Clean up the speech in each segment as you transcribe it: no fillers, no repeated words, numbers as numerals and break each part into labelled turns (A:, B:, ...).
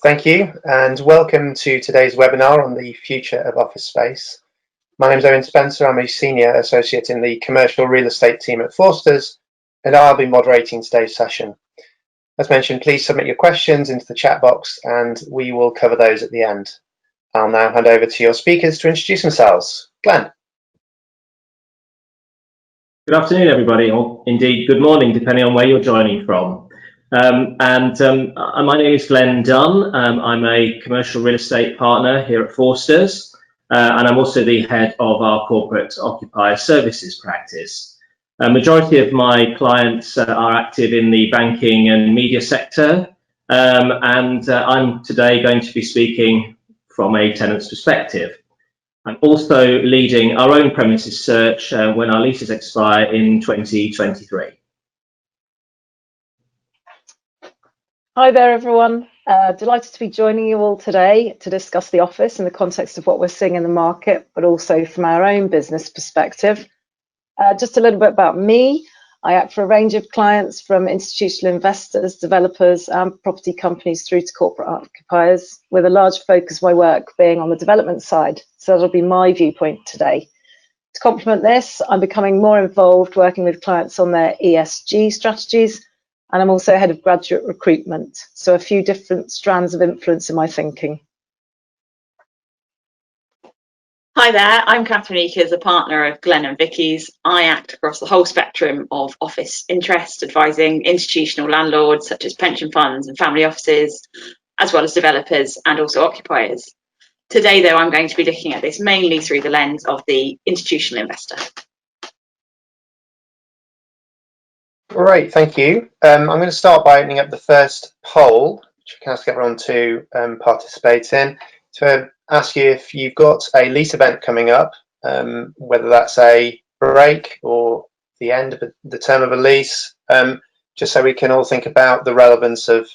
A: Thank you, and welcome to today's webinar on the future of office space. My name is Owen Spencer. I'm a Senior Associate in the Commercial Real Estate team at Forsters, and I'll be moderating today's session. As mentioned, please submit your questions into the chat box and we will cover those at the end. I'll now hand over to your speakers to introduce themselves. Glenn.
B: Good afternoon, everybody, or indeed good morning, depending on where you're joining from. My name is Glenn Dunn. I'm a commercial real estate partner here at Forsters, and I'm also the head of our corporate occupier services practice. A majority of my clients are active in the banking and media sector, and I'm today going to be speaking from a tenant's perspective. I'm also leading our own premises search when our leases expire in 2023.
C: Hi there, everyone. Delighted to be joining you all today to discuss the office in the context of what we're seeing in the market, but also from our own business perspective. Just a little bit about me. I act for a range of clients from institutional investors, developers, and property companies through to corporate occupiers, with a large focus of my work being on the development side. So that'll be my viewpoint today. To complement this, I'm becoming more involved working with clients on their ESG strategies, and I'm also head of graduate recruitment, so a few different strands of influence in my thinking.
D: Hi there, I'm Catherine Eakers, a partner of Glenn and Vicky's. I act across the whole spectrum of office interest, advising institutional landlords such as pension funds and family offices, as well as developers and also occupiers. Today, though, I'm going to be looking at this mainly through the lens of the institutional investor.
A: Great, thank you. I'm going to start by opening up the first poll, which I can ask everyone to participate in. To ask you if you've got a lease event coming up, whether that's a break or the end of the term of a lease, just so we can all think about the relevance of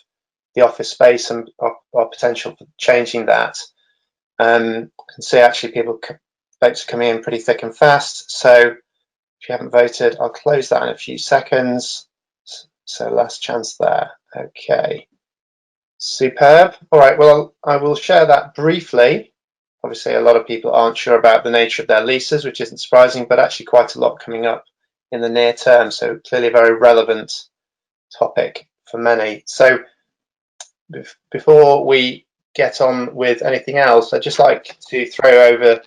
A: the office space and our potential for changing that. And see actually votes are coming in pretty thick and fast. So if you haven't voted, I'll close that in a few seconds. So last chance there. Okay. Superb. All right, well, I will share that briefly. Obviously, a lot of people aren't sure about the nature of their leases, which isn't surprising, but actually quite a lot coming up in the near term. So clearly a very relevant topic for many. So before we get on with anything else, I'd just like to throw over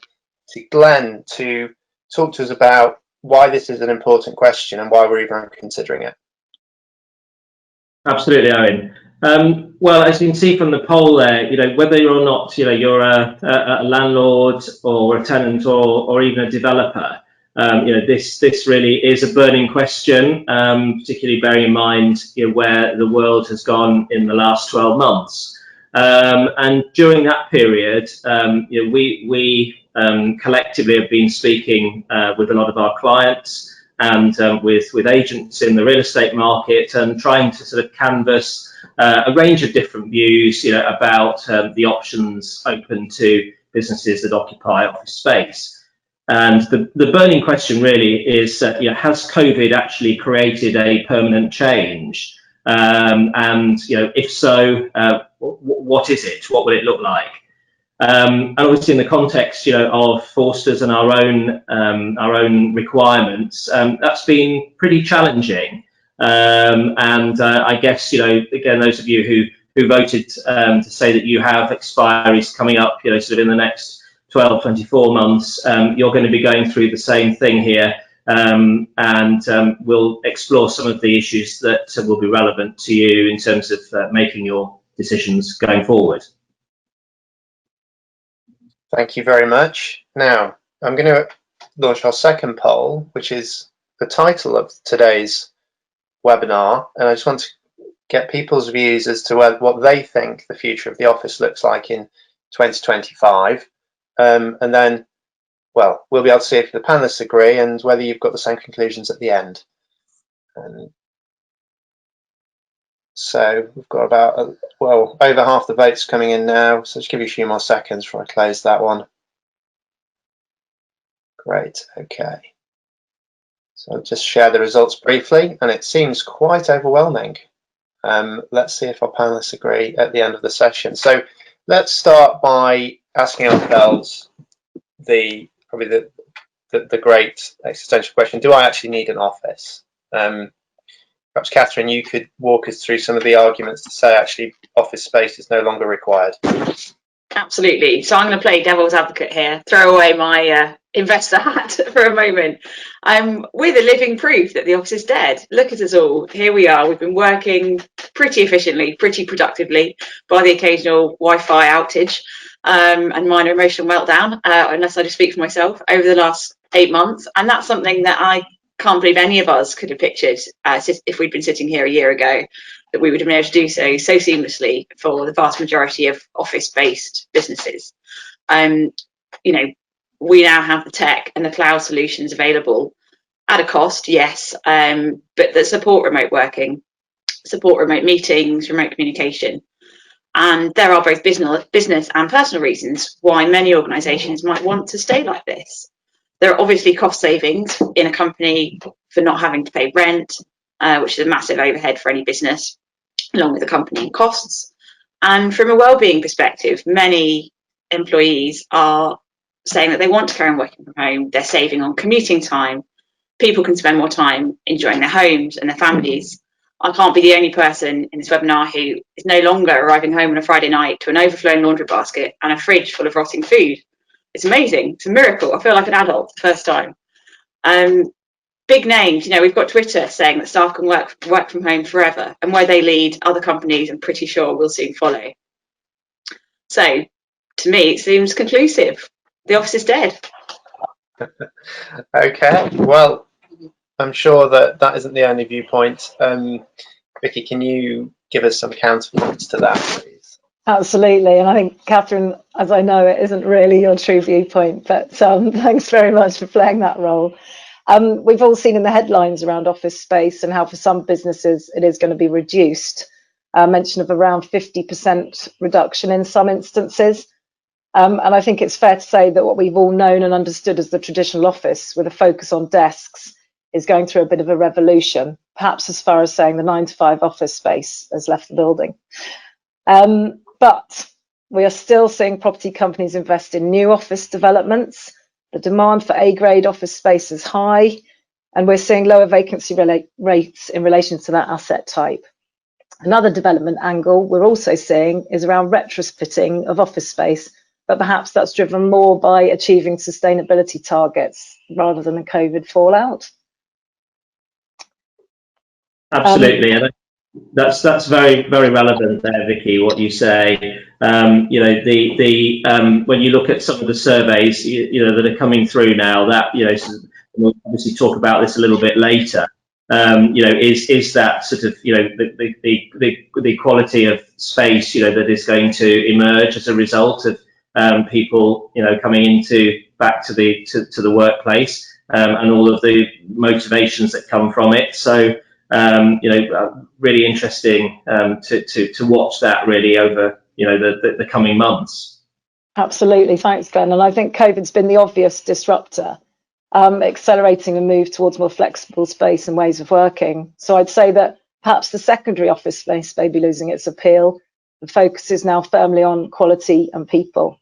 A: to Glenn to talk to us about why this is an important question and why we're even considering it.
B: Absolutely, Owen. Well, as you can see from the poll there, whether or not you're a landlord or a tenant or even a developer, this really is a burning question, particularly bearing in mind where the world has gone in the last 12 months. And during that period, we collectively have been speaking with a lot of our clients and with agents in the real estate market and trying to sort of canvass a range of different views about the options open to businesses that occupy office space. And the burning question really is, has COVID actually created a permanent change? And if so, what is it? What will it look like? And obviously, in the context, of Forsters and our own requirements, that's been pretty challenging. And I guess, again, those of you who voted to say that you have expiries coming up, sort of in the next 12, 24 months, you're going to be going through the same thing here. And we'll explore some of the issues that will be relevant to you in terms of making your decisions going forward.
A: Thank you very much. Now, I'm going to launch our second poll, which is the title of today's webinar, and I just want to get people's views as to what they think the future of the office looks like in 2025. And then, well, we'll be able to see if the panelists agree and whether you've got the same conclusions at the end. So we've got about, well, over half the votes coming in now. So just give you a few more seconds before I close that one. Great, okay. So I'll just share the results briefly, and it seems quite overwhelming. Let's see if our panelists agree at the end of the session. So let's start by asking ourselves probably the great existential question: do I actually need an office? Perhaps Catherine, you could walk us through some of the arguments to say actually office space is no longer required.
D: Absolutely. So I'm going to play devil's advocate here, throw away my investor hat for a moment. We're the living proof that the office is dead. Look at us all. Here we are. We've been working pretty efficiently, pretty productively, by the occasional Wi-Fi outage and minor emotional meltdown, unless I just speak for myself, over the last 8 months. And that's something that I can't believe any of us could have pictured if we'd been sitting here a year ago, that we would have been able to do so seamlessly for the vast majority of office-based businesses. You know, we now have the tech and the cloud solutions available at a cost, yes, but that support remote working, support remote meetings, remote communication. And there are both business and personal reasons why many organisations might want to stay like this. There are obviously cost savings in a company for not having to pay rent, which is a massive overhead for any business, along with accompanying costs. And from a wellbeing perspective, many employees are saying that they want to carry on working from home. They're saving on commuting time. People can spend more time enjoying their homes and their families. I can't be the only person in this webinar who is no longer arriving home on a Friday night to an overflowing laundry basket and a fridge full of rotting food. It's amazing. It's a miracle. I feel like an adult the first time. Big names, you know, we've got Twitter saying that staff can work from home forever, and where they lead, other companies, I'm pretty sure, will soon follow. So, to me, it seems conclusive. The office is dead.
A: Okay, well, I'm sure that isn't the only viewpoint. Vicky, can you give us some counterpoints to that, please?
C: Absolutely, and I think, Catherine, as I know, it isn't really your true viewpoint, but thanks very much for playing that role. We've all seen in the headlines around office space and how for some businesses it is going to be reduced. Mention of around 50% reduction in some instances. And I think it's fair to say that what we've all known and understood as the traditional office with a focus on desks is going through a bit of a revolution, perhaps as far as saying the 9-to-5 office space has left the building. But we are still seeing property companies invest in new office developments. The demand for A-grade office space is high, and we're seeing lower vacancy rates in relation to that asset type. Another development angle we're also seeing is around retrofitting of office space, but perhaps that's driven more by achieving sustainability targets rather than the COVID fallout.
B: Absolutely, and that's very relevant there, Vicky. What you say, you know, when you look at some of the surveys, you know, that are coming through now, that, you know, we'll obviously talk about this a little bit later. You know, is that sort of, you know, the quality of space, you know, that is going to emerge as a result of people, you know, coming back to the workplace, and all of the motivations that come from it. So, you know, really interesting to watch that really over, you know, the coming months.
C: Absolutely, thanks, Glenn. And I think COVID's been the obvious disruptor, accelerating a move towards more flexible space and ways of working. So I'd say that perhaps the secondary office space may be losing its appeal. The focus is now firmly on quality and people.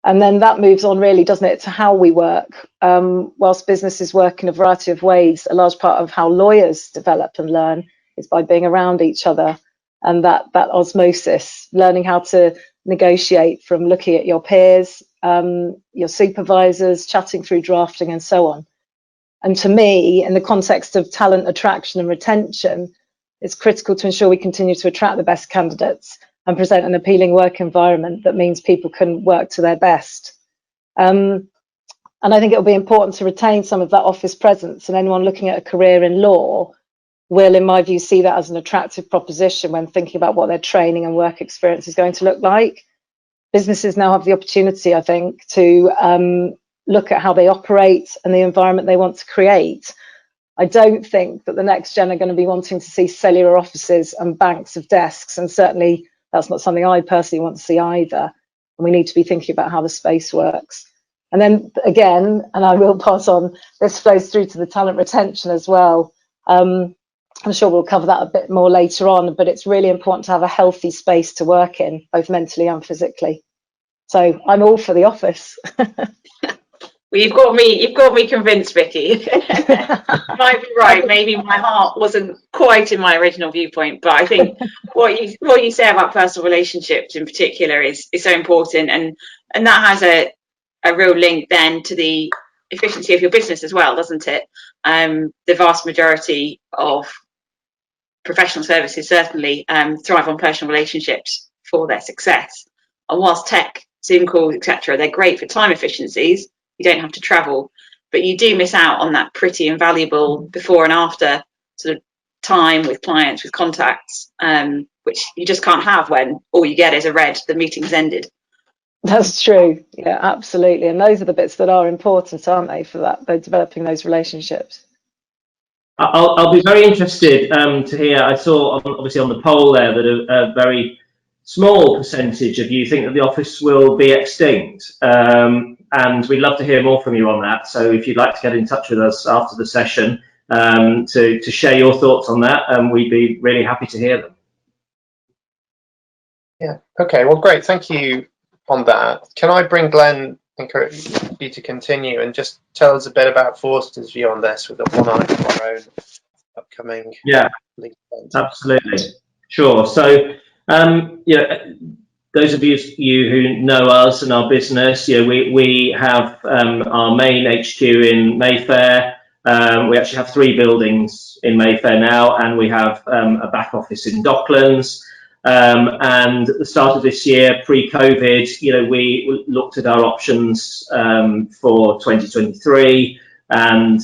C: And then that moves on really, doesn't it, to how we work. Whilst businesses work in a variety of ways, a large part of how lawyers develop and learn is by being around each other, and that osmosis, learning how to negotiate from looking at your peers, your supervisors, chatting through drafting and so on. And to me, in the context of talent attraction and retention, it's critical to ensure we continue to attract the best candidates and present an appealing work environment that means people can work to their best. And I think it'll be important to retain some of that office presence, and anyone looking at a career in law will, in my view, see that as an attractive proposition when thinking about what their training and work experience is going to look like. Businesses now have the opportunity, I think, to look at how they operate and the environment they want to create. I don't think that the next gen are going to be wanting to see cellular offices and banks of desks, and certainly that's not something I personally want to see either. And we need to be thinking about how the space works. And then again, and I will pass on, this flows through to the talent retention as well. I'm sure we'll cover that a bit more later on, but it's really important to have a healthy space to work in, both mentally and physically. So I'm all for the office.
D: Well, you've got me convinced, Vicky. You might be right. Maybe my heart wasn't quite in my original viewpoint, but I think what you say about personal relationships in particular is so important, and that has a real link then to the efficiency of your business as well, doesn't it? The vast majority of professional services certainly thrive on personal relationships for their success. And whilst tech, Zoom calls, etc., they're great for time efficiencies, you don't have to travel, but you do miss out on that pretty invaluable before and after sort of time with clients, with contacts, which you just can't have when all you get is a red, the meeting's ended.
C: That's true. Yeah, absolutely. And those are the bits that are important, aren't they, for that, they're developing those relationships.
B: I'll be very interested to hear. I saw obviously on the poll there that a very small percentage of you think that the office will be extinct, and we'd love to hear more from you on that. So if you'd like to get in touch with us after the session to share your thoughts on that, we'd be really happy to hear them.
A: Yeah. Okay. Well, great. Thank you on that. Can I bring Glenn, encourage you to continue and just tell us a bit about Forsters' view on this with one eye on our own upcoming lease event?
B: Absolutely. Sure. So, those of you who know us and our business, we have our main HQ in Mayfair. We actually have 3 buildings in Mayfair now, and we have a back office in Docklands. And at the start of this year, pre-COVID, we looked at our options for 2023 and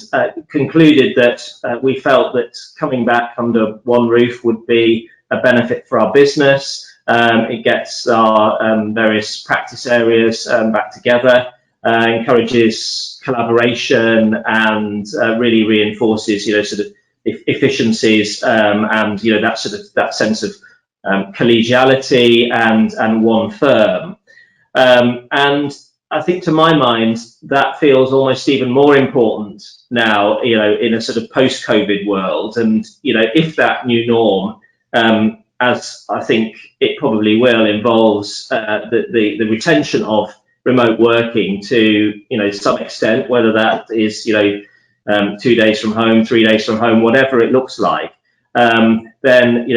B: concluded that we felt that coming back under one roof would be a benefit for our business. It gets our various practice areas back together, encourages collaboration, and really reinforces, sort of efficiencies and that sense of collegiality and one firm. And I think, to my mind, that feels almost even more important now, in a sort of post-COVID world. And, if that new norm, as I think it probably will, involves the retention of remote working to, some extent, whether that is, 2 days from home, 3 days from home, whatever it looks like, then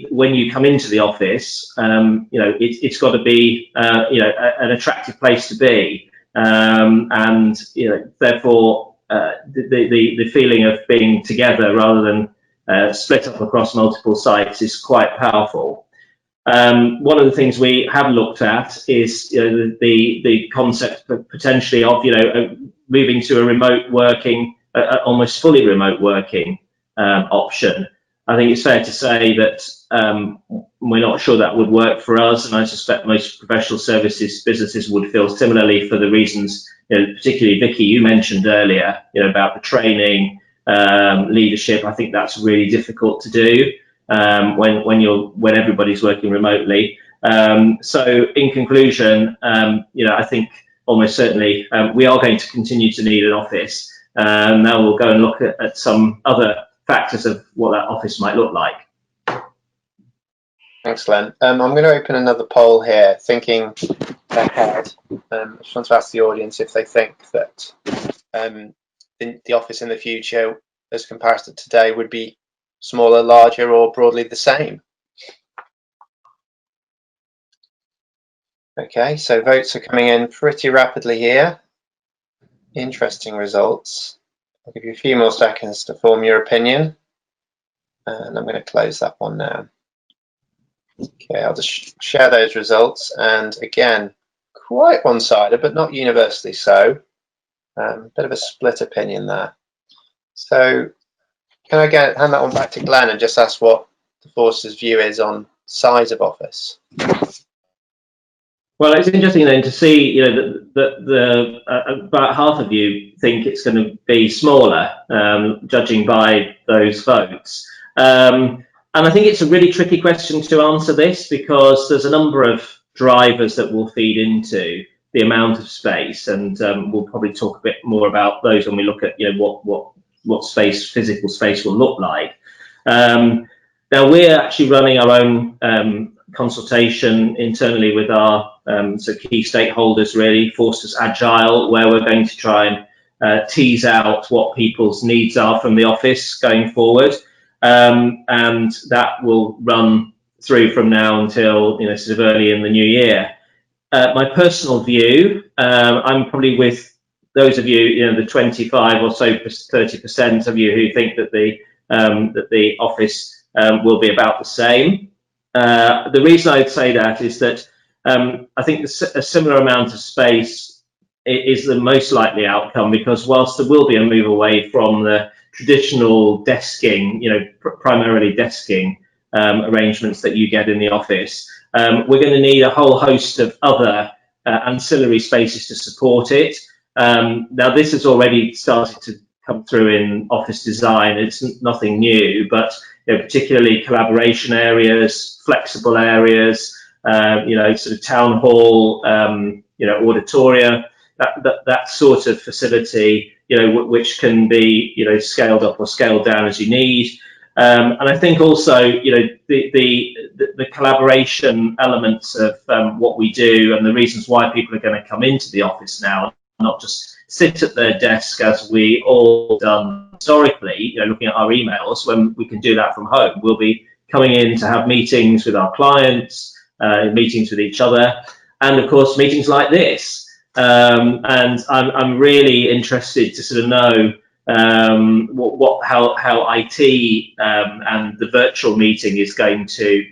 B: when you come into the office, it's got to be an attractive place to be, and therefore the feeling of being together rather than split up across multiple sites is quite powerful. One of the things we have looked at is the concept potentially of moving to a remote working, almost fully remote working option. I think it's fair to say that we're not sure that would work for us, and I suspect most professional services businesses would feel similarly, for the reasons, particularly Vicky, you mentioned earlier, about the training, leadership. I think that's really difficult to do when everybody's working remotely. So in conclusion, I think almost certainly we are going to continue to need an office. Now we'll go and look at some other factors of what that office might look like.
A: Thanks, Glenn. I'm going to open another poll here, thinking ahead. I just want to ask the audience if they think that the office in the future, as compared to today, would be smaller, larger, or broadly the same. Okay, so votes are coming in pretty rapidly here. Interesting results. I'll give you a few more seconds to form your opinion, and I'm going to close that one now. Okay, I'll just share those results, and again, quite one-sided, but not universally so. Bit of a split opinion there. So can I hand that one back to Glenn and just ask what the Forsters' view is on size of office?
B: Well, it's interesting then to see, you know, that about half of you think it's going to be smaller, judging by those votes. And I think it's a really tricky question to answer this, because there's a number of drivers that will feed into the amount of space, and we'll probably talk a bit more about those when we look at, you know, what space, physical space, will look like. Now we're actually running our own consultation internally with our so key stakeholders, really, Forsters Agile, where we're going to try and tease out what people's needs are from the office going forward, and that will run through from now until, you know, sort of early in the new year. My personal view, I'm probably with those of you, you know, the 25 or so 30% of you who think that the office will be about the same. The reason I'd say that is that I think a similar amount of space is the most likely outcome, because whilst there will be a move away from the traditional desking, you know, primarily desking arrangements that you get in the office, we're going to need a whole host of other ancillary spaces to support it. Now, this has already started to come through in office design. It's nothing new, but, you know, particularly collaboration areas, flexible areas, you know, sort of town hall, you know, auditoria, that sort of facility, you know, which can be, you know, scaled up or scaled down as you need. And I think also, you know, the collaboration elements of what we do, and the reasons why people are going to come into the office now, not just sit at their desk as we all done historically, you know, looking at our emails, when we can do that from home. We'll be coming in to have meetings with our clients, meetings with each other, and of course meetings like this. And I'm really interested to sort of know how IT and the virtual meeting is going to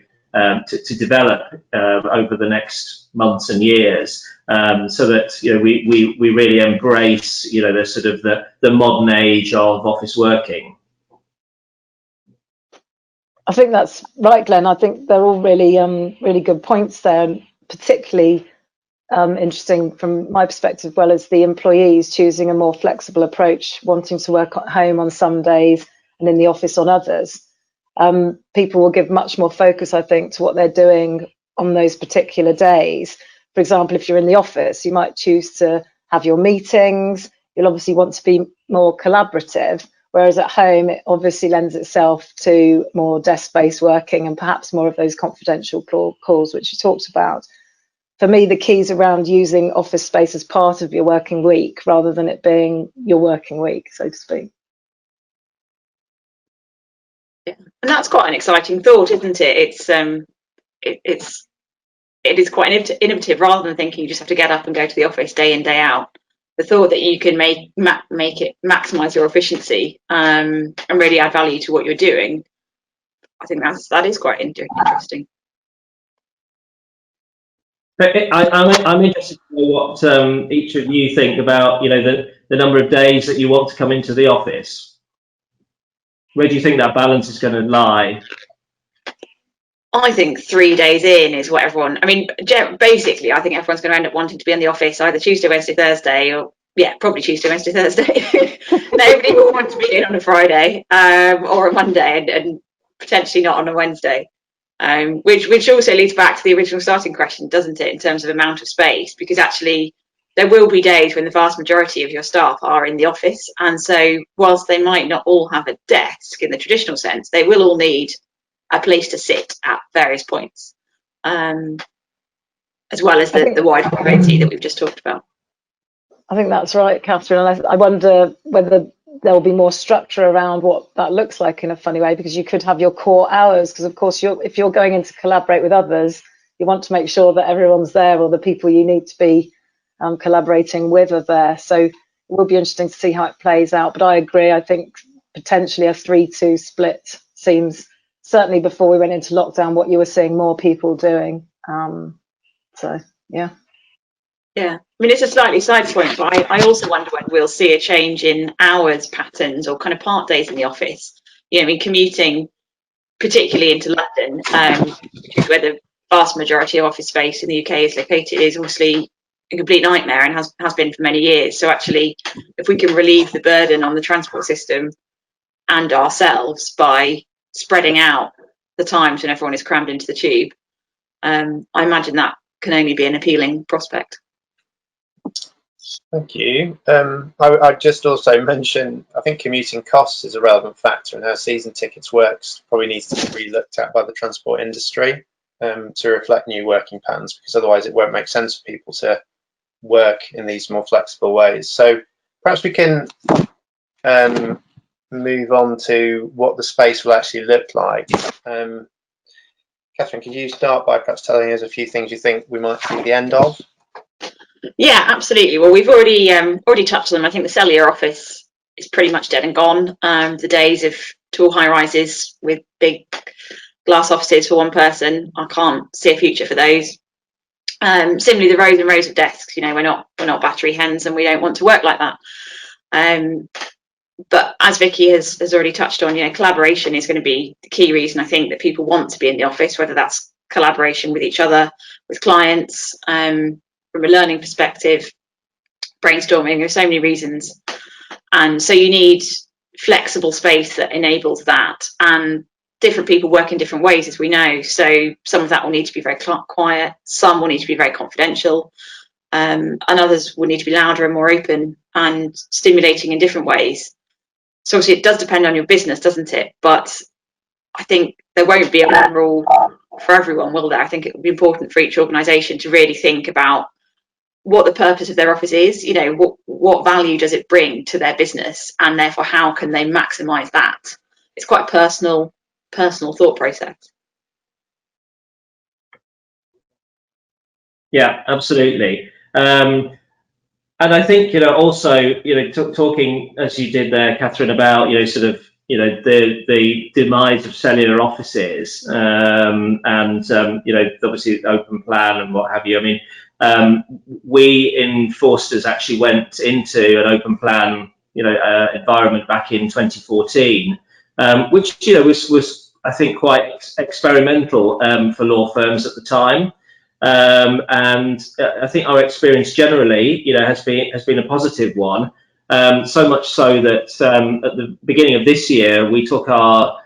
B: develop over the next months and years, so that, you know, we really embrace, you know, the sort of the modern age of office working.
C: I think that's right, Glenn. I think they're all really really good points there, and particularly interesting from my perspective, as well as the employees choosing a more flexible approach, wanting to work at home on some days and in the office on others. People will give much more focus, I think, to what they're doing on those particular days. For example, if you're in the office, you might choose to have your meetings. You'll obviously want to be more collaborative, whereas at home, it obviously lends itself to more desk-based working and perhaps more of those confidential calls, which you talked about. For me, the key is around using office space as part of your working week rather than it being your working week, so to speak.
D: Yeah. And that's quite an exciting thought, isn't it? It is quite innovative, rather than thinking you just have to get up and go to the office day in, day out. The thought that you can make it maximise your efficiency and really add value to what you're doing, I think that is quite interesting.
B: I'm interested to know what each of you think about, you know, the number of days that you want to come into the office. Where do you think that balance is going to lie?
D: I think 3 days in is what everyone, I mean, basically, I think everyone's going to end up wanting to be in the office either Tuesday, Wednesday, Thursday, or, yeah, probably Tuesday, Wednesday, Thursday. Nobody will want to be in on a Friday or a Monday, and potentially not on a Wednesday. Which also leads back to the original starting question, doesn't it, in terms of amount of space? Because actually, there will be days when the vast majority of your staff are in the office, and so whilst they might not all have a desk in the traditional sense, they will all need a place to sit at various points, as well as the wide mobility that we've just talked about.
C: I think that's right, Catherine. I wonder whether there'll be more structure around what that looks like in a funny way, because you could have your core hours, because of course if you're going in to collaborate with others, you want to make sure that everyone's there, or the people you need to be collaborating with are there. So it will be interesting to see how it plays out. But I agree, I think potentially a 3-2 split seems, certainly before we went into lockdown, what you were seeing more people doing. So yeah.
D: Yeah, I mean, it's a slightly side point, but I also wonder when we'll see a change in hours patterns or kind of part days in the office. I mean, commuting, particularly into London, which is where the vast majority of office space in the UK is located, is obviously a complete nightmare and has been for many years. So actually, if we can relieve the burden on the transport system and ourselves by spreading out the times when everyone is crammed into the tube, I imagine that can only be an appealing prospect.
A: Thank you. I'd just also mention, I think commuting costs is a relevant factor, and how season tickets works probably needs to be re-looked at by the transport industry to reflect new working patterns, because otherwise it won't make sense for people to work in these more flexible ways. So perhaps we can move on to what the space will actually look like. Catherine, could you start by perhaps telling us a few things you think we might see the end of?
D: Yeah, absolutely. Well, we've already touched on them. I think the cellular office is pretty much dead and gone. The days of tall high rises with big glass offices for one person, I can't see a future for those. Similarly, the rows and rows of desks. We're not battery hens, and we don't want to work like that. But as Vicky has already touched on, collaboration is going to be the key reason I think that people want to be in the office, whether that's collaboration with each other, with clients, from a learning perspective, brainstorming. There's so many reasons, and so you need flexible space that enables that. And different people work in different ways, as we know. So some of that will need to be very quiet, some will need to be very confidential, and others will need to be louder and more open and stimulating in different ways. So obviously it does depend on your business, doesn't it? But I think there won't be a one rule for everyone, will there? I think it would be important for each organisation to really think about what the purpose of their office is. What value does it bring to their business, and therefore how can they maximise that? It's quite a personal thought process.
B: Yeah, absolutely. And I think, also, talking as you did there, Catherine, about, the demise of cellular offices, and, obviously open plan and what have you. I mean, we in Forsters actually went into an open plan, environment back in 2014, which, was I think quite experimental for law firms at the time. And I think our experience generally, has been a positive one. So much so that at the beginning of this year, we took our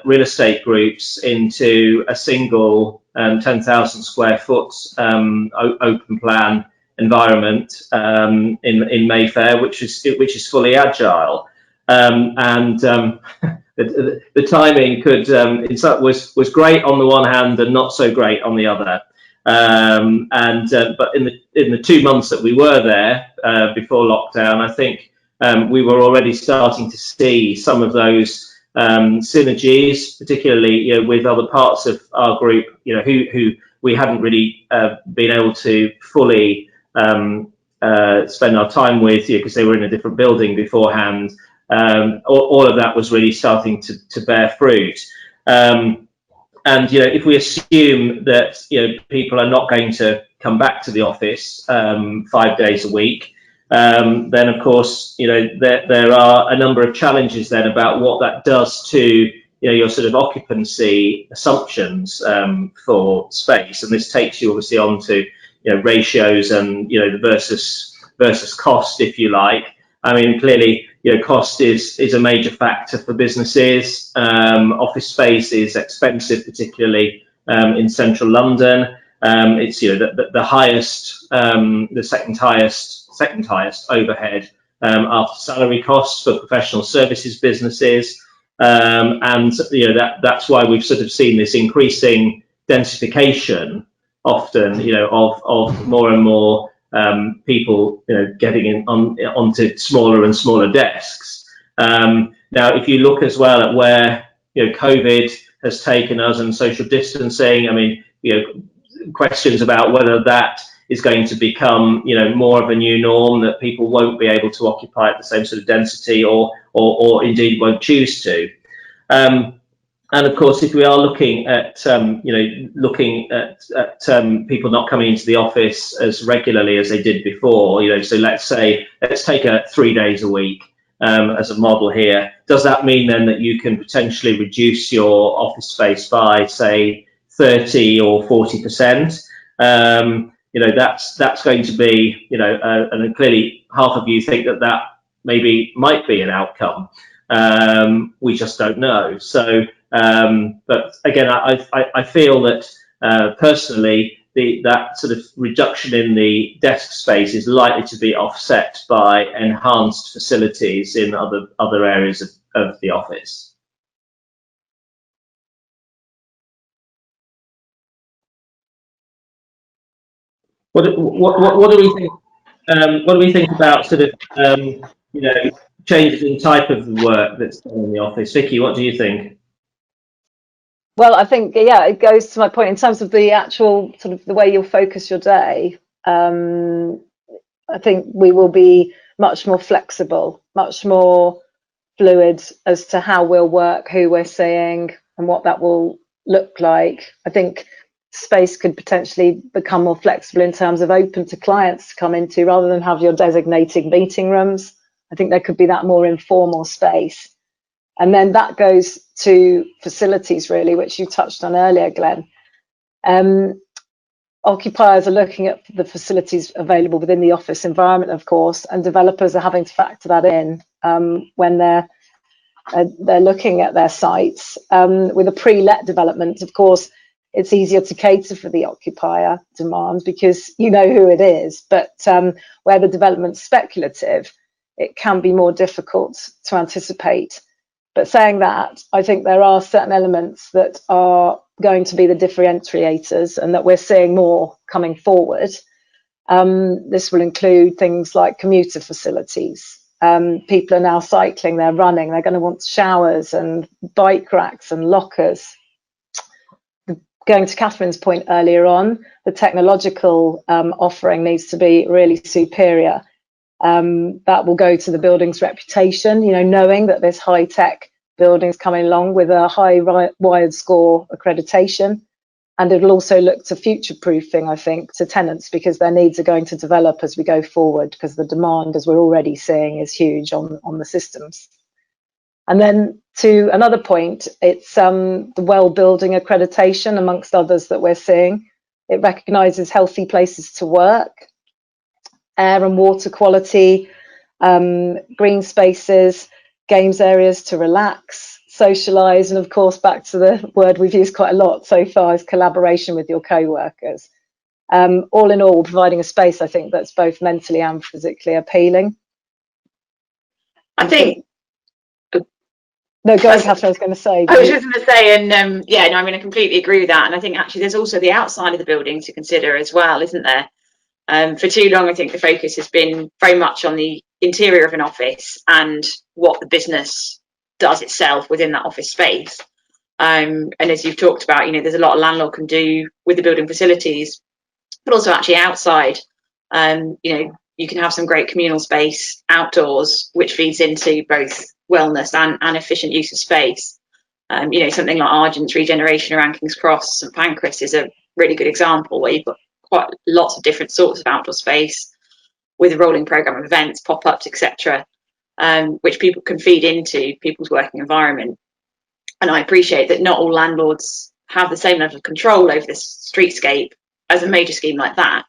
B: real estate groups into a single 10,000 square foot open plan environment in Mayfair, which is fully agile. The timing was great on the one hand and not so great on the other. But in the 2 months that we were there before lockdown, I think we were already starting to see some of those synergies, particularly with other parts of our group, who we hadn't really been able to fully spend our time with, because they were in a different building beforehand. All of that was really starting to bear fruit. And if we assume that people are not going to come back to the office 5 days a week, then of course there are a number of challenges then about what that does to your sort of occupancy assumptions for space. And this takes you obviously on to ratios and the versus cost, if you like. I mean, clearly, cost is a major factor for businesses. Office space is expensive, particularly in central London. It's the highest, the second highest overhead after salary costs for professional services businesses, and that's why we've sort of seen this increasing densification, often of more and more people getting in onto smaller and smaller desks. Now, if you look as well at where COVID has taken us and social distancing, I mean, questions about whether that is going to become more of a new norm, that people won't be able to occupy at the same sort of density, or indeed won't choose to. And of course, if we are looking at people not coming into the office as regularly as they did before, so let's take 3 days a week as a model here. Does that mean then that you can potentially reduce your office space by, say, 30 or 40%? That's going to be, and clearly half of you think that maybe might be an outcome. We just don't know. So. But again, I feel that personally, that sort of reduction in the desk space is likely to be offset by enhanced facilities in other areas of the office. What do we think? What do we think about sort of changes in type of work that's done in the office? Vicky, what do you think?
C: Well, I think, yeah, it goes to my point in terms of the actual sort of the way you'll focus your day. I think we will be much more flexible, much more fluid as to how we'll work, who we're seeing, and what that will look like. I think space could potentially become more flexible in terms of open to clients to come into, rather than have your designated meeting rooms. I think there could be that more informal space. And then that goes to facilities, really, which you touched on earlier, Glenn. Occupiers are looking at the facilities available within the office environment, of course, and developers are having to factor that in when they're looking at their sites. With a pre-let development, of course, it's easier to cater for the occupier demand because you know who it is. But where the development's speculative, it can be more difficult to anticipate. But saying that, I think there are certain elements that are going to be the differentiators and that we're seeing more coming forward. This will include things like commuter facilities. People are now cycling, they're running, they're going to want showers and bike racks and lockers. Going to Catherine's point earlier on, the technological offering needs to be really superior. That will go to the building's reputation, knowing that there's high-tech buildings coming along with a high wired score accreditation. And it'll also look to future-proofing, I think, to tenants, because their needs are going to develop as we go forward, because the demand, as we're already seeing, is huge on the systems. And then to another point, it's the WELL building accreditation, amongst others, that we're seeing. It recognises healthy places to work, air and water quality, green spaces, games areas to relax, socialise, and of course, back to the word we've used quite a lot so far, is collaboration with your co-workers. All in all, providing a space, I think, that's both mentally and physically appealing.
D: I think...
C: No, go on, Catherine, I was going to say.
D: I was just going to say, and I completely agree with that. And I think actually there's also the outside of the building to consider as well, isn't there? For too long, I think the focus has been very much on the interior of an office and what the business does itself within that office space. And as you've talked about, there's a lot a landlord can do with the building facilities, but also actually outside. You can have some great communal space outdoors, which feeds into both wellness and efficient use of space. Something like Argent's regeneration around King's Cross and Pancras is a really good example where you've got quite lots of different sorts of outdoor space with a rolling programme of events, pop-ups, etc., which people can feed into people's working environment. And I appreciate that not all landlords have the same level of control over the streetscape as a major scheme like that.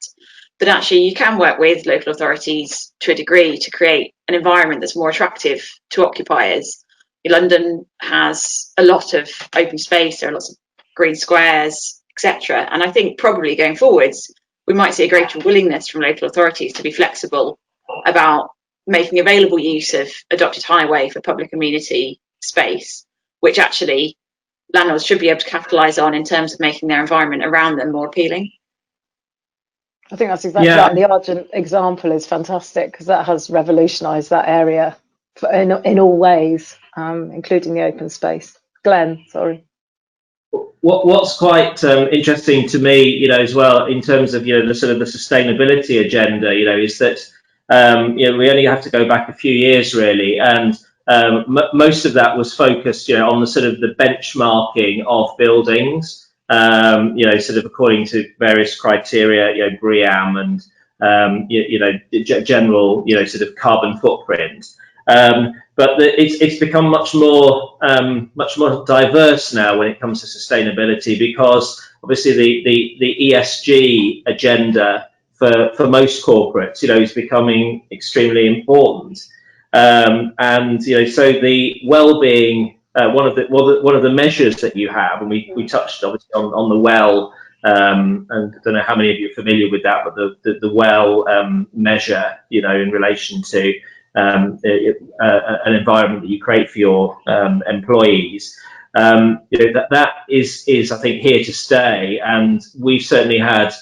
D: But actually, you can work with local authorities to a degree to create an environment that's more attractive to occupiers. London has a lot of open space, there are lots of green squares, etc. And I think probably going forwards, we might see a greater willingness from local authorities to be flexible about making available use of adopted highway for public amenity space, which actually landlords should be able to capitalise on in terms of making their environment around them more appealing.
C: I think that's exactly right. The Argent example is fantastic because that has revolutionised that area in all ways, including the open space. Glenn, sorry.
B: What's quite interesting to me, as well, in terms of the sort of the sustainability agenda, is that we only have to go back a few years really, and most of that was focused, on the sort of the benchmarking of buildings, sort of according to various criteria, BREEAM and general, sort of carbon footprint. But it's become much more diverse now when it comes to sustainability, because obviously the ESG agenda for most corporates, is becoming extremely important. And so the well-being, one of the measures that you have, and we touched obviously on the well, and I don't know how many of you are familiar with that, but the well measure, in relation to an environment that you create for your employees, that is I think here to stay. And we've certainly had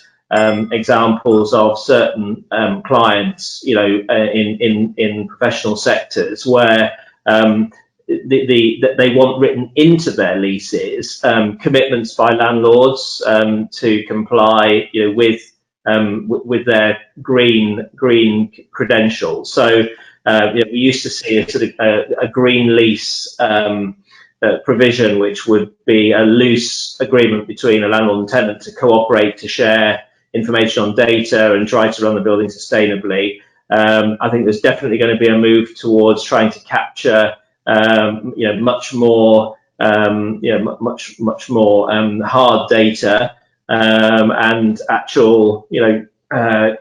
B: examples of certain clients, in professional sectors where they want written into their leases commitments by landlords to comply, with their green credentials. So we used to see a sort of a green lease provision, which would be a loose agreement between a landlord and tenant to cooperate, to share information on data and try to run the building sustainably. I think there's definitely going to be a move towards trying to capture, much more, much more hard data and actual,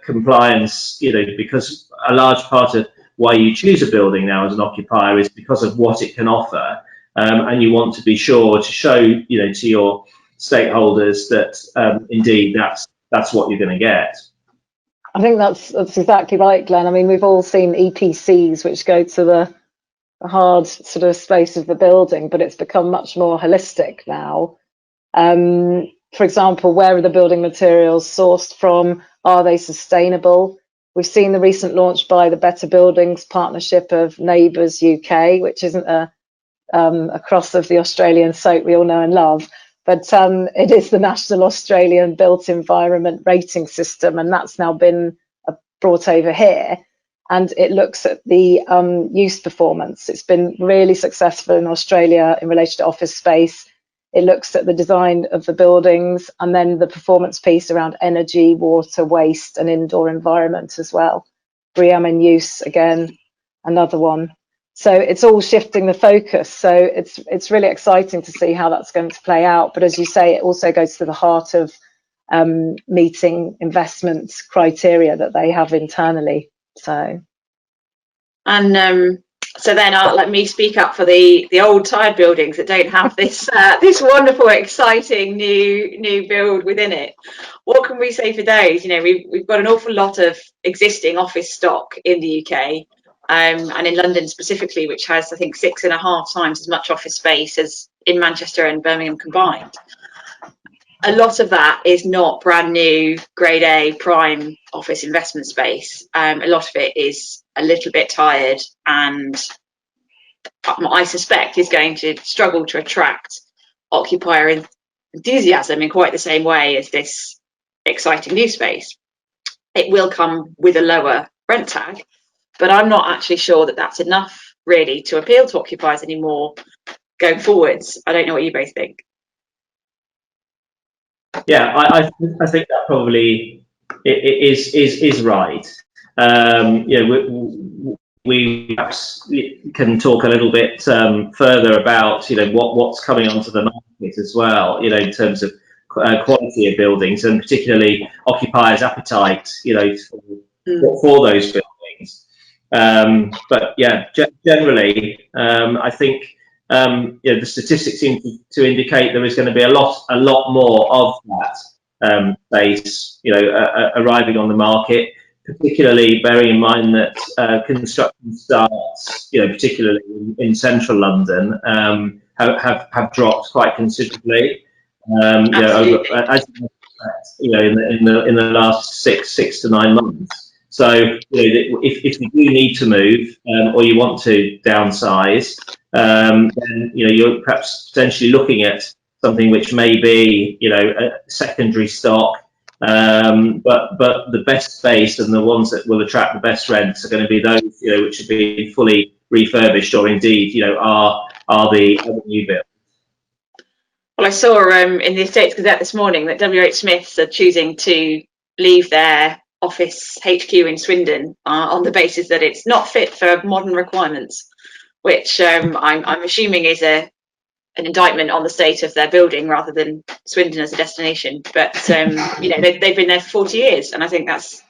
B: compliance. Because a large part of why you choose a building now as an occupier is because of what it can offer, and you want to be sure to show, to your stakeholders that indeed that's what you're going to get.
C: I think that's exactly right, Glenn. I mean, we've all seen EPCs which go to the hard sort of space of the building, but it's become much more holistic now. For example, where are the building materials sourced from? Are they sustainable? We've seen the recent launch by the Better Buildings partnership of Neighbours UK, which isn't a cross of the Australian soap we all know and love, but it is the National Australian Built Environment Rating System, and that's now been brought over here. And it looks at the use performance. It's been really successful in Australia in relation to office space. It looks at the design of the buildings and then the performance piece around energy, water, waste, and indoor environment as well. BREEAM in use, again, another one. So it's all shifting the focus. So it's really exciting to see how that's going to play out. But as you say, it also goes to the heart of meeting investment criteria that they have internally. So
D: then let me speak up for the old tired buildings that don't have this this wonderful, exciting new build within it. What can we say for those? We've got an awful lot of existing office stock in the UK, and in London specifically, which has, I think, 6.5 times as much office space as in Manchester and Birmingham combined. A lot of that is not brand new grade A prime office investment space. A lot of it is a little bit tired, and I suspect is going to struggle to attract occupier enthusiasm in quite the same way as this exciting new space. It will come with a lower rent tag, but I'm not actually sure that that's enough really to appeal to occupiers anymore going forwards. I don't know what you both think.
B: Yeah, I think that probably is right. We perhaps can talk a little bit further about what's coming onto the market as well, in terms of quality of buildings, and particularly occupiers' appetite, for those buildings. But yeah, generally, I think the statistics seem to indicate there is going to be a lot more of that space, arriving on the market. Particularly bearing in mind that construction starts, particularly in central London, have dropped quite considerably. In the last six to 9 months. So if you do need to move, or you want to downsize, then you're perhaps potentially looking at something which may be a secondary stock. But the best space and the ones that will attract the best rents are going to be those which have been fully refurbished, or indeed, are the new build.
D: Well, I saw in the Estates Gazette this morning that WH Smiths are choosing to leave their office HQ in Swindon on the basis that it's not fit for modern requirements, which I'm assuming is an indictment on the state of their building rather than Swindon as a destination. But they've been there for 40 years, and I think that's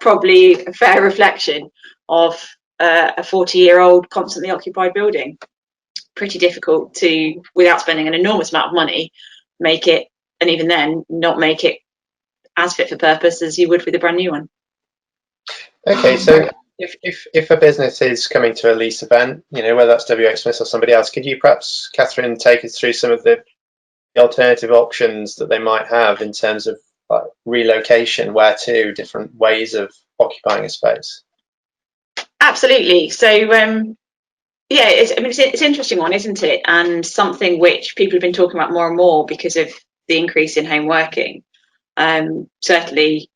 D: probably a fair reflection of a 40-year-old constantly occupied building. Pretty difficult to, without spending an enormous amount of money, make it, and even then not make it as fit for purpose as you would with a brand new one.
A: Okay, so if a business is coming to a lease event, whether that's WH Smith or somebody else, could you perhaps, Catherine, take us through some of the alternative options that they might have in terms of relocation, where to, different ways of occupying a space?
D: Absolutely. So yeah, it's an interesting one, isn't it? And something which people have been talking about more and more because of the increase in home working. Certainly,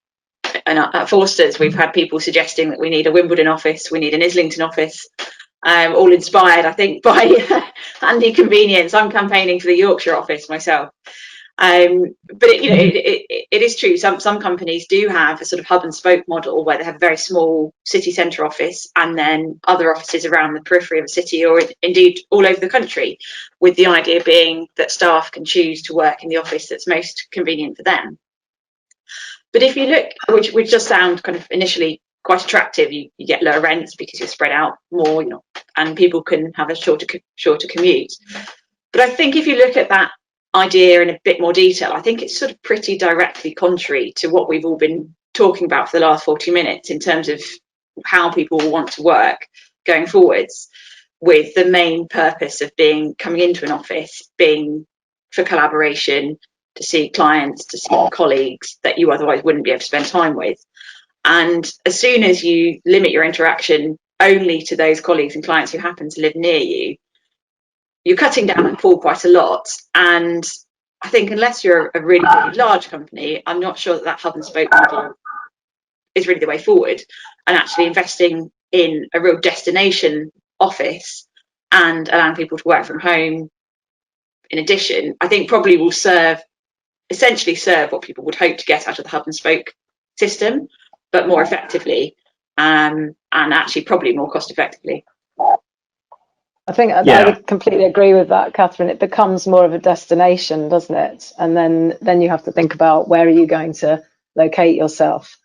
D: and at Forsters, we've had people suggesting that we need a Wimbledon office, we need an Islington office, all inspired, I think, by handy convenience. I'm campaigning for the Yorkshire office myself. But it is true. Some companies do have a sort of hub and spoke model where they have a very small city centre office and then other offices around the periphery of a city, or indeed all over the country, with the idea being that staff can choose to work in the office that's most convenient for them. But if you look, which does sound kind of initially quite attractive, you get lower rents because you're spread out more, and people can have a shorter commute. But I think if you look at that idea in a bit more detail, I think it's sort of pretty directly contrary to what we've all been talking about for the last 40 minutes in terms of how people want to work going forwards, with the main purpose of coming into an office being for collaboration, to see clients, to see colleagues that you otherwise wouldn't be able to spend time with. And as soon as you limit your interaction only to those colleagues and clients who happen to live near you, you're cutting down on pool quite a lot. And I think unless you're a really, really large company, I'm not sure that hub and spoke model is really the way forward. And actually investing in a real destination office and allowing people to work from home in addition, I think probably will essentially serve what people would hope to get out of the hub and spoke system, but more effectively, and actually probably more cost effectively.
C: I think I would completely agree with that, Catherine. It becomes more of a destination, doesn't it? And then you have to think about where are you going to locate yourself.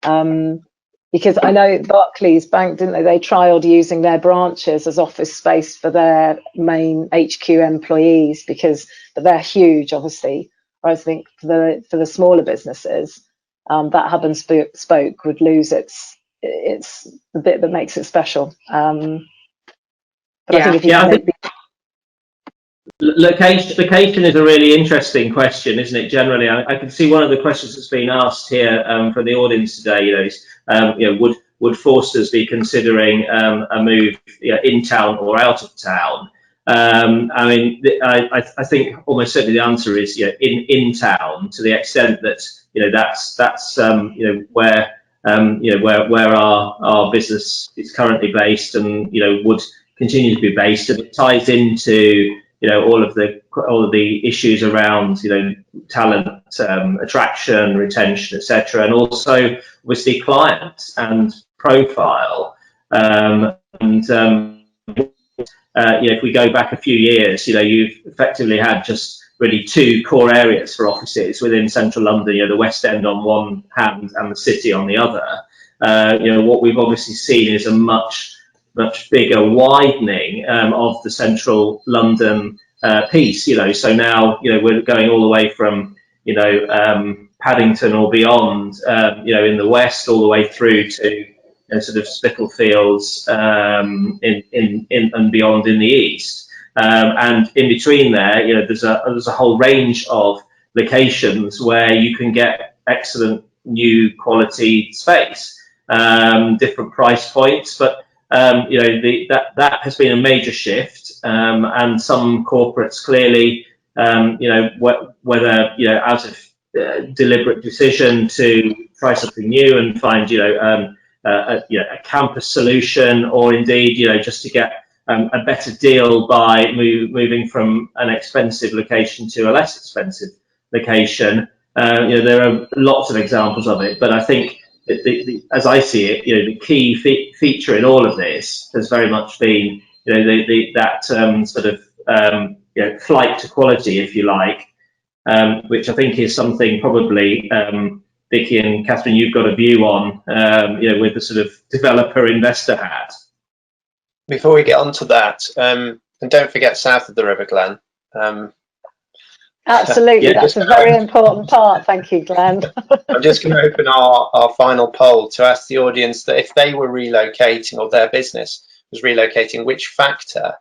C: Because I know Barclays Bank, didn't they? They trialled using their branches as office space for their main HQ employees, but they're huge, obviously. Whereas I think for the smaller businesses, that hub and spoke would lose its the bit that makes it special. But I think if you
B: location is a really interesting question, isn't it? Generally, I can see one of the questions that's been asked here from the audience today. Is would Forsters be considering a move in town or out of town? I think almost certainly the answer is in town, to the extent that that's where our business is currently based and would continue to be based, and it ties into all of the issues around talent attraction, retention, etc., and also obviously client and profile. If we go back a few years, you've effectively had just really two core areas for offices within central London, the West End on one hand and the City on the other. What we've obviously seen is a much bigger widening of the central London piece. So now we're going all the way from Paddington or beyond, in the west, all the way through to sort of Spitalfields in and beyond in the east, and in between there, there's a whole range of locations where you can get excellent new quality space, different price points, but that has been a major shift, and some corporates clearly, whether out of deliberate decision to try something new and find a campus solution, or indeed just to get a better deal by moving from an expensive location to a less expensive location. There are lots of examples of it, but I think that as I see it, the key feature in all of this has very much been, that sort of flight to quality, if you like, which I think is something probably Vicky and Catherine, you've got a view on, with the sort of developer investor hat.
A: Before we get on to that, and don't forget south of the river, Glenn.
C: Absolutely,
A: Yeah,
C: that's a very important part. Thank you, Glenn.
A: I'm just going to open our final poll to ask the audience that if they were relocating, or their business was relocating, which factor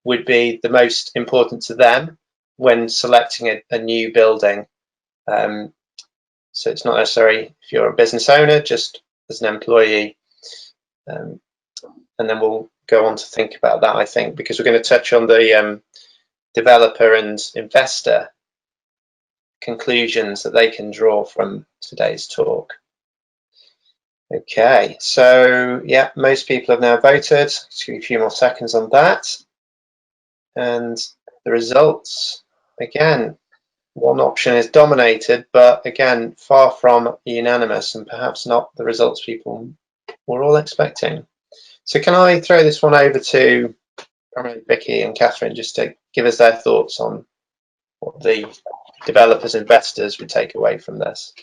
A: would be the most important to them when selecting a new building. So it's not necessary if you're a business owner, just as an employee. And then we'll go on to think about that, I think, because we're going to touch on the developer and investor conclusions that they can draw from today's talk. Okay, so yeah, most people have now voted. Just give you a few more seconds on that. And the results, again, one option is dominated, but again, far from unanimous, and perhaps not the results people were all expecting. So can I throw this one over to Vicky and Catherine just to give us their thoughts on what the developers, investors would take away from this?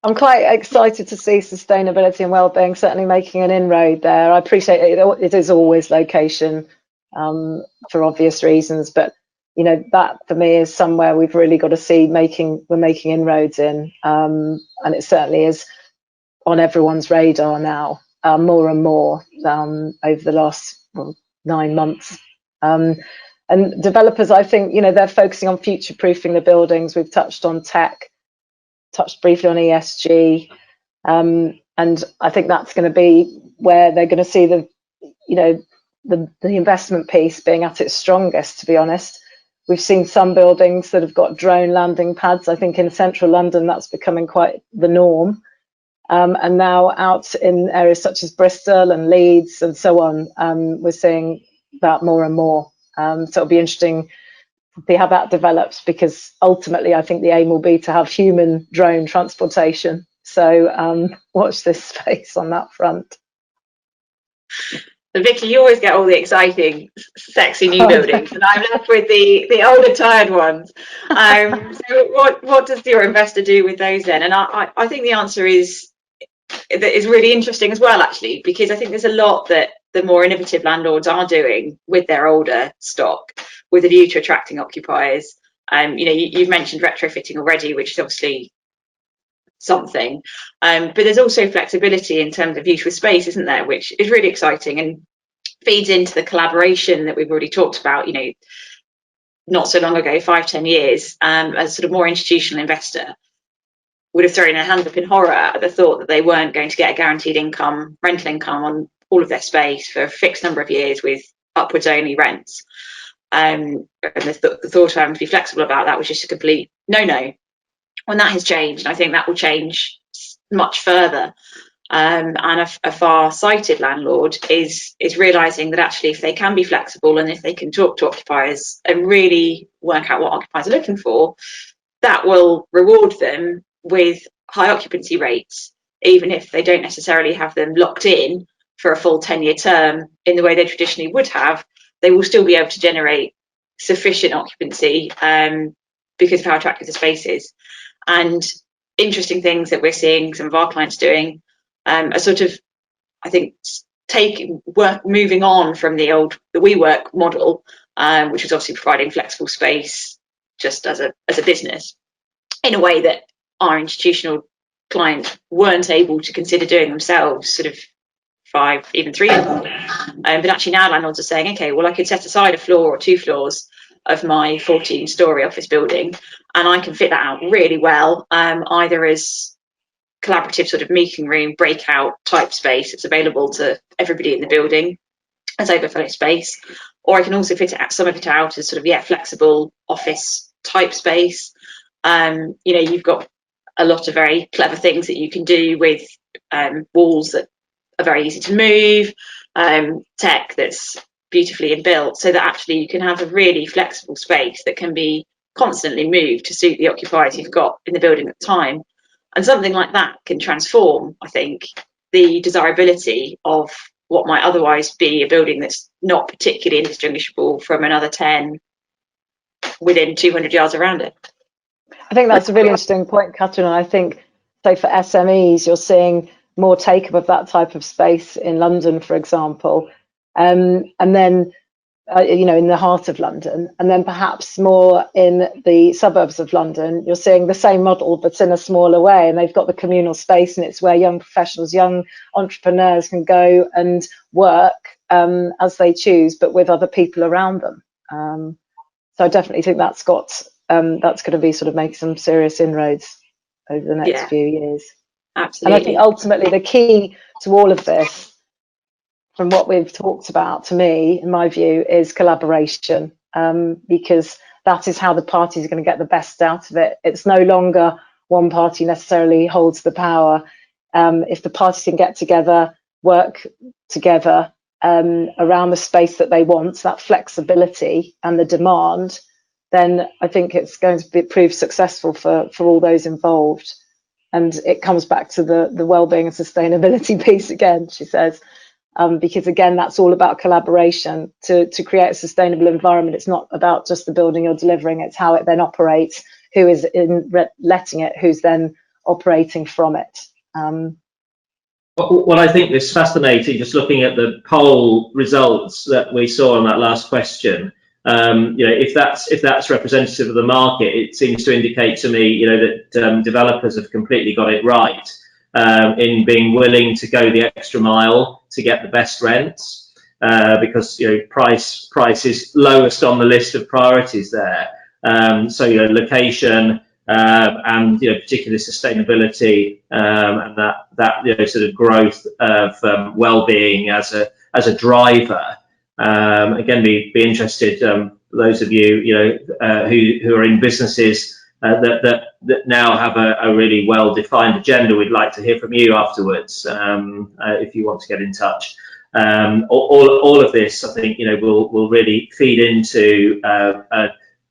C: I'm quite excited to see sustainability and wellbeing certainly making an inroad there. I appreciate it is always location for obvious reasons, but that for me is somewhere we've really got to see we're making inroads in, and it certainly is on everyone's radar now, more and more over the last 9 months. And developers, I think, they're focusing on future-proofing the buildings. We've touched on tech, touched briefly on ESG, and I think that's going to be where they're going to see the investment piece being at its strongest, to be honest. We've seen some buildings that have got drone landing pads. I think in central London that's becoming quite the norm. And now out in areas such as Bristol and Leeds and so on, we're seeing that more and more. So it'll be interesting to see how that develops, because ultimately I think the aim will be to have human drone transportation. So watch this space on that front.
D: So Vicky, you always get all the exciting, sexy new buildings, and I'm left with the older, tired ones. So what does your investor do with those then? And I think the answer is really interesting as well, actually, because I think there's a lot that the more innovative landlords are doing with their older stock with a view to attracting occupiers. You've mentioned retrofitting already, which is obviously something, but there's also flexibility in terms of use with space, isn't there, which is really exciting and feeds into the collaboration that we've already talked about, not so long ago, 5-10 years, as sort of more institutional investor would have thrown their hands up in horror at the thought that they weren't going to get a guaranteed income, rental income on all of their space for a fixed number of years with upwards only rents. And the thought of having to be flexible about that was just a complete no-no. When that has changed, I think that will change much further. And a far-sighted landlord is realising that actually if they can be flexible and if they can talk to occupiers and really work out what occupiers are looking for, that will reward them with high occupancy rates, even if they don't necessarily have them locked in for a full 10-year term in the way they traditionally would have. They will still be able to generate sufficient occupancy because of how attractive the space is. And interesting things that we're seeing some of our clients doing are sort of, I think, moving on from the WeWork model, which was obviously providing flexible space just as a business in a way that our institutional clients weren't able to consider doing themselves sort of 5, even 3 years ago. But actually now landlords are saying, okay, well, I could set aside a floor or 2 floors of my 14-storey office building and I can fit that out really well, either as collaborative sort of meeting room, breakout type space that's available to everybody in the building as overflow space, or I can also fit some of it out as sort of, flexible office type space. You've got a lot of very clever things that you can do with walls that are very easy to move, tech that's beautifully inbuilt, so that actually you can have a really flexible space that can be constantly moved to suit the occupiers you've got in the building at the time. And something like that can transform, I think, the desirability of what might otherwise be a building that's not particularly indistinguishable from another 10 within 200 yards around it.
C: I think that's a really interesting point, Catherine. And I think, so for SMEs, you're seeing more take-up of that type of space in London, for example, and then in the heart of London, and then perhaps more in the suburbs of London, you're seeing the same model but in a smaller way, and they've got the communal space, and it's where young professionals, young entrepreneurs can go and work as they choose, but with other people around them. So I definitely think that's going to be sort of making some serious inroads over the next few years.
D: Absolutely.
C: And I think ultimately the key to all of this, from what we've talked about, to me, in my view, is collaboration, because that is how the parties are going to get the best out of it. It's no longer one party necessarily holds the power. If the parties can get together, work together around the space that they want, that flexibility and the demand, then I think it's going to prove successful for all those involved. And it comes back to the well-being and sustainability piece again, she says. Because again, that's all about collaboration to create a sustainable environment. It's not about just the building you're delivering, it's how it then operates, who is letting it, who's then operating from it.
B: Well, I think is fascinating, just looking at the poll results that we saw on that last question. If that's representative of the market, it seems to indicate to me, that developers have completely got it right. In being willing to go the extra mile to get the best rents, because price is lowest on the list of priorities there. So location and particularly sustainability and that sort of growth of well-being as a driver. Again, be interested, those of you who are in businesses that now have a really well-defined agenda. We'd like to hear from you afterwards if you want to get in touch. All of this, I think, will really feed into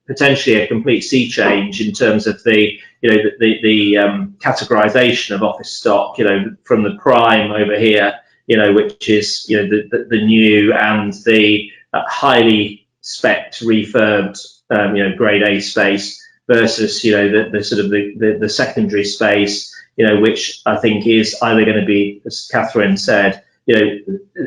B: potentially a complete sea change in terms of the categorization of office stock. From the prime over here, which is the new and the highly spec'd, refurbed, grade A space, versus the sort of the secondary space, which I think is either going to be, as Catherine said,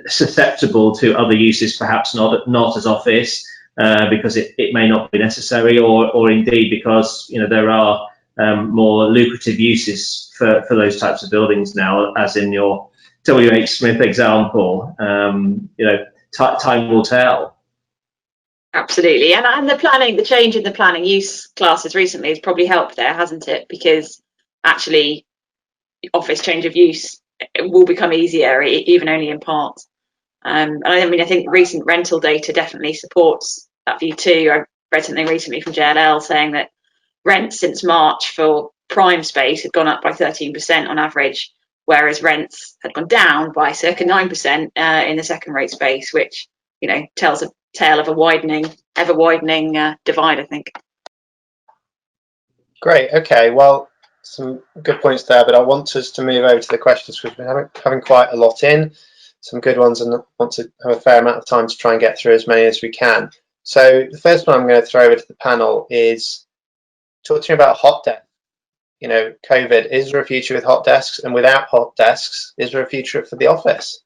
B: susceptible to other uses, perhaps not as office, because it may not be necessary, or indeed because there are more lucrative uses for those types of buildings now, as in your WH Smith example. Time will tell.
D: Absolutely, and the change in the planning use classes recently has probably helped there, hasn't it? Because actually, office change of use will become easier, even only in part. And I think recent rental data definitely supports that view too. I read something recently from JLL saying that rents since March for prime space had gone up by 13% on average, whereas rents had gone down by circa 9% in the second rate space, which tells a tale of a ever widening divide, I think.
A: Great. Okay. Well, some good points there, but I want us to move over to the questions because we've been having quite a lot in, some good ones, and I want to have a fair amount of time to try and get through as many as we can. So the first one I'm going to throw over to the panel is talk to me about hot desk. COVID, is there a future with hot desks? And without hot desks, is there a future for the office?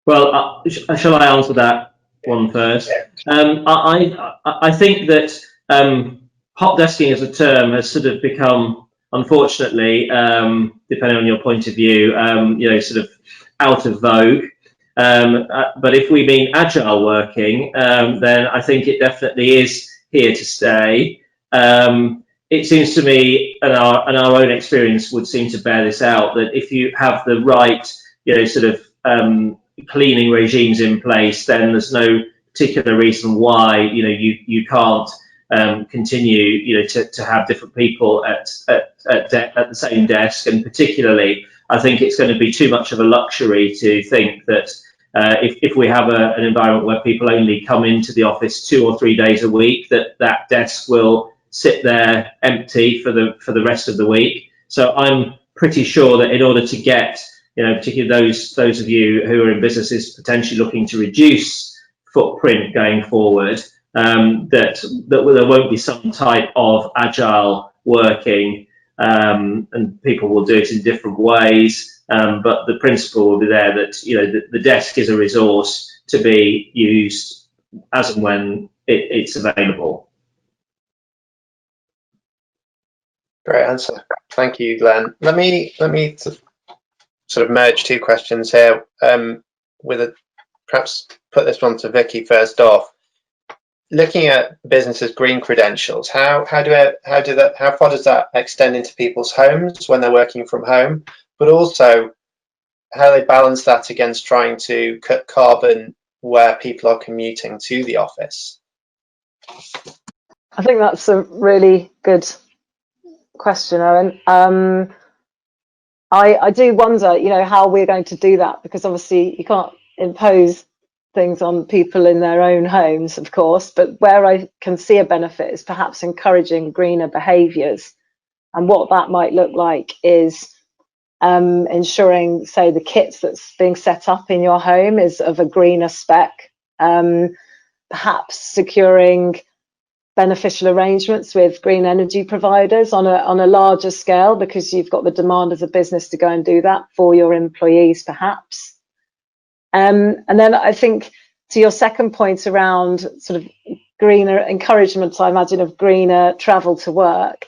B: Well, shall I answer that one first? I think that hot desking as a term has sort of become, unfortunately, depending on your point of view, sort of out of vogue. But if we mean agile working, then I think it definitely is here to stay. It seems to me, and our own experience would seem to bear this out, that if you have the right, sort of cleaning regimes in place, then there's no particular reason why you can't continue to have different people at the same desk. And particularly, I think it's going to be too much of a luxury to think that if we have an environment where people only come into the office 2 or 3 days a week, that desk will sit there empty for the rest of the week. So I'm pretty sure that in order to get, particularly those of you who are in businesses potentially looking to reduce footprint going forward, that there won't be some type of agile working, and people will do it in different ways. But the principle will be there that the desk is a resource to be used as and when it's available.
A: Great answer. Thank you, Glenn. Let me sort of merge two questions here. Perhaps put this one to Vicky first off. Looking at businesses' green credentials, how far does that extend into people's homes when they're working from home? But also, how they balance that against trying to cut carbon where people are commuting to the office?
C: I think that's a really good question, Owen. I do wonder, how we're going to do that, because obviously you can't impose things on people in their own homes, of course, but where I can see a benefit is perhaps encouraging greener behaviours. And what that might look like is ensuring, say, the kits that's being set up in your home is of a greener spec, perhaps securing beneficial arrangements with green energy providers on a larger scale, because you've got the demand as a business to go and do that for your employees, perhaps. And then I think to your second point around sort of greener encouragement, I imagine, of greener travel to work.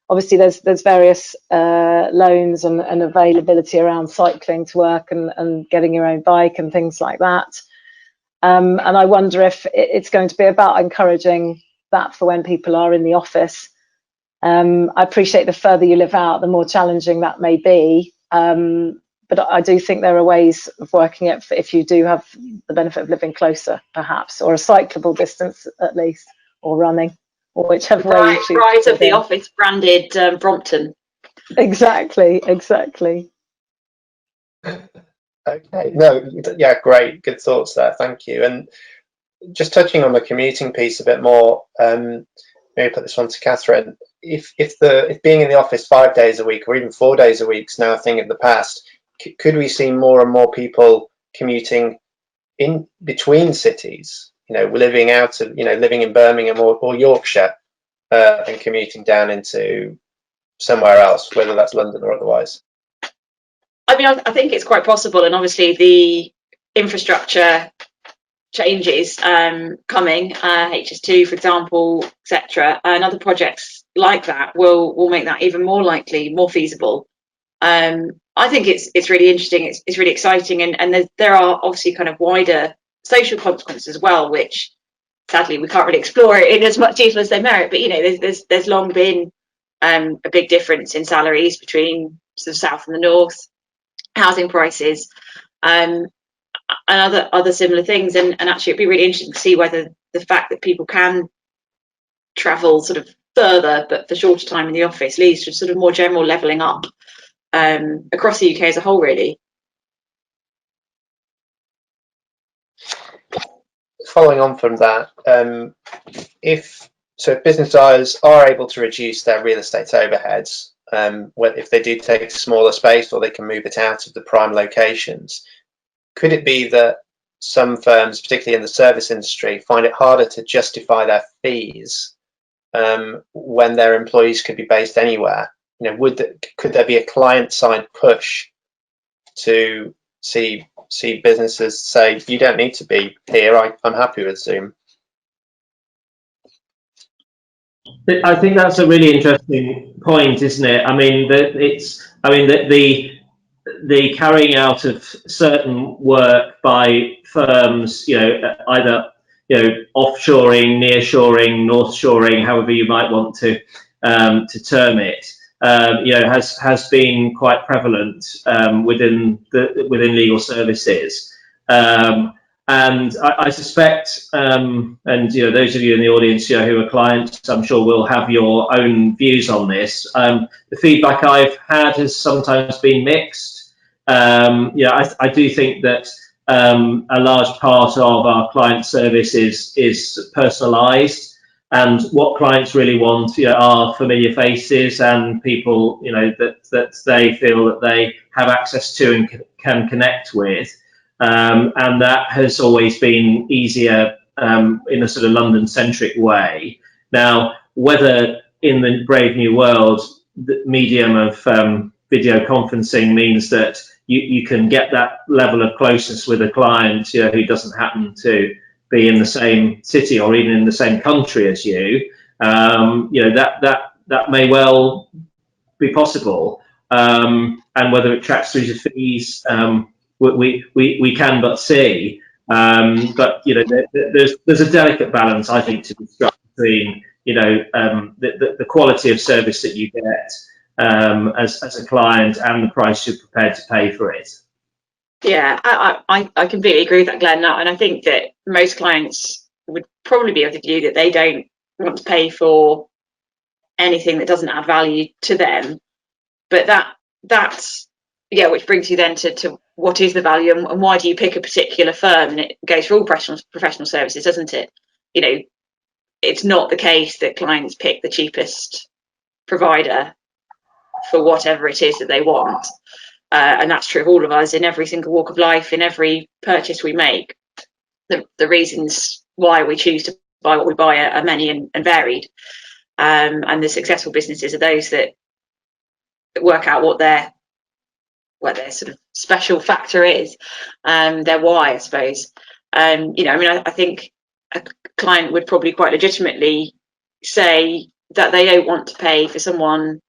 C: Obviously, there's various loans and availability around cycling to work and getting your own bike and things like that. And I wonder if it's going to be about encouraging that for when people are in the office. I appreciate the further you live out, the more challenging that may be. But I do think there are ways of working it if you do have the benefit of living closer, perhaps, or a cyclable distance at least, or running, or whichever way you choose.
D: Right of the office branded Brompton.
C: Exactly.
A: Okay. No, yeah, great. Good thoughts there. Thank you. And just touching on the commuting piece a bit more, maybe put this one to Catherine. If being in the office 5 days a week or even 4 days a week is now a thing of the past, could we see more and more people commuting in between cities? Living in Birmingham or Yorkshire, and commuting down into somewhere else, whether that's London or otherwise.
D: I mean, I think it's quite possible, and obviously the infrastructure changes coming, HS2, for example, etc., and other projects like that will make that even more likely, more feasible. I think it's really interesting. It's really exciting, and there are obviously kind of wider social consequences as well, which sadly we can't really explore in as much detail as they merit. But there's long been a big difference in salaries between the south and the north, housing prices, and other similar things. And actually, it'd be really interesting to see whether the fact that people can travel sort of further but for shorter time in the office leads to sort of more general levelling up across the UK as a whole, really.
A: Following on from that, if business owners are able to reduce their real estate overheads, if they do take smaller space or they can move it out of the prime locations, could it be that some firms, particularly in the service industry, find it harder to justify their fees when their employees could be based anywhere? Could there be a client-side push to see businesses say, you don't need to be here, I'm happy with Zoom?
B: I think that's a really interesting point, isn't it? I mean, the carrying out of certain work by firms, either offshoring, nearshoring, northshoring, however you might want to term it, has been quite prevalent within legal services. And I suspect, and those of you in the audience who are clients, I'm sure will have your own views on this. The feedback I've had has sometimes been mixed. I do think that a large part of our client service is personalised, and what clients really want, are familiar faces and people, that they feel that they have access to and can connect with, and that has always been easier in a sort of London-centric way. Now, whether in the brave new world, the medium of video conferencing means that you can get that level of closeness with a client, who doesn't happen to be in the same city or even in the same country as you, that may well be possible. And whether it tracks through to fees, we can but see. But there's a delicate balance, I think, to be struck between the quality of service that you get as a client and the price you're prepared to pay for it.
D: Yeah, I completely agree with that, Glenn. And I think that most clients would probably be of the view that they don't want to pay for anything that doesn't add value to them. But that's which brings you then to what is the value and why do you pick a particular firm? And it goes for all professional services, doesn't it? It's not the case that clients pick the cheapest provider for whatever it is that they want. And that's true of all of us in every single walk of life, in every purchase we make. The reasons why we choose to buy what we buy are many and varied. And the successful businesses are those that work out what their sort of special factor is, their why, I suppose. I think a client would probably quite legitimately say that they don't want to pay for someone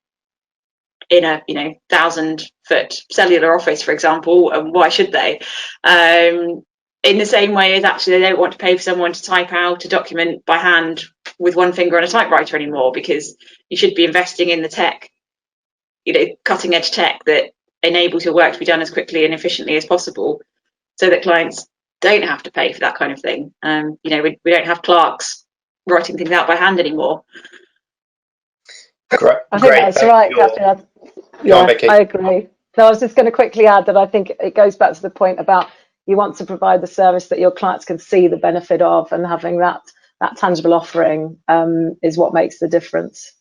D: in a 1,000-foot cellular office, for example, and why should they? In the same way as actually they don't want to pay for someone to type out a document by hand with one finger on a typewriter anymore, because you should be investing in the tech, cutting edge tech that enables your work to be done as quickly and efficiently as possible, so that clients don't have to pay for that kind of thing. We don't have clerks writing things out by hand anymore.
A: Great.
C: I think that's right, Catherine. I agree. So I was just going to quickly add that I think it goes back to the point about you want to provide the service that your clients can see the benefit of, and having that tangible offering is what makes the difference.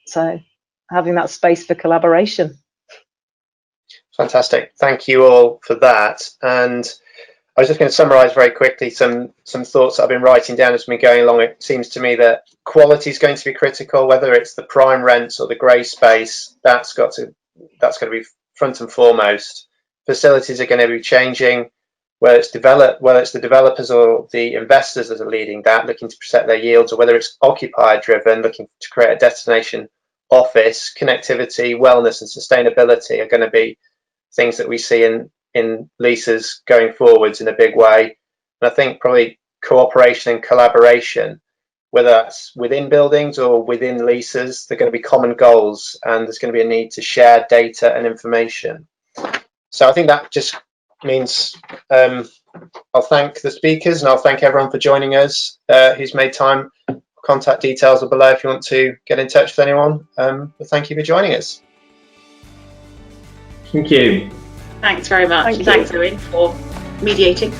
C: So having that space for collaboration.
A: Fantastic. Thank you all for that. And I was just going to summarise very quickly some thoughts that I've been writing down as we're going along. It seems to me that quality is going to be critical, whether it's the prime rents or the grey space. That's got to be front and foremost. Facilities are going to be changing, whether it's the developers or the investors that are leading that, looking to protect their yields, or whether it's occupier driven, looking to create a destination office. Connectivity, wellness, and sustainability are going to be things that we see in leases going forwards in a big way. And I think probably cooperation and collaboration, whether that's within buildings or within leases, they're going to be common goals, and there's going to be a need to share data and information. So I think that just means I'll thank the speakers, and I'll thank everyone for joining us who's made time. Contact details are below if you want to get in touch with anyone. But thank you for joining us.
B: Thank you.
D: Thanks very much. Thanks, Owen, for mediating.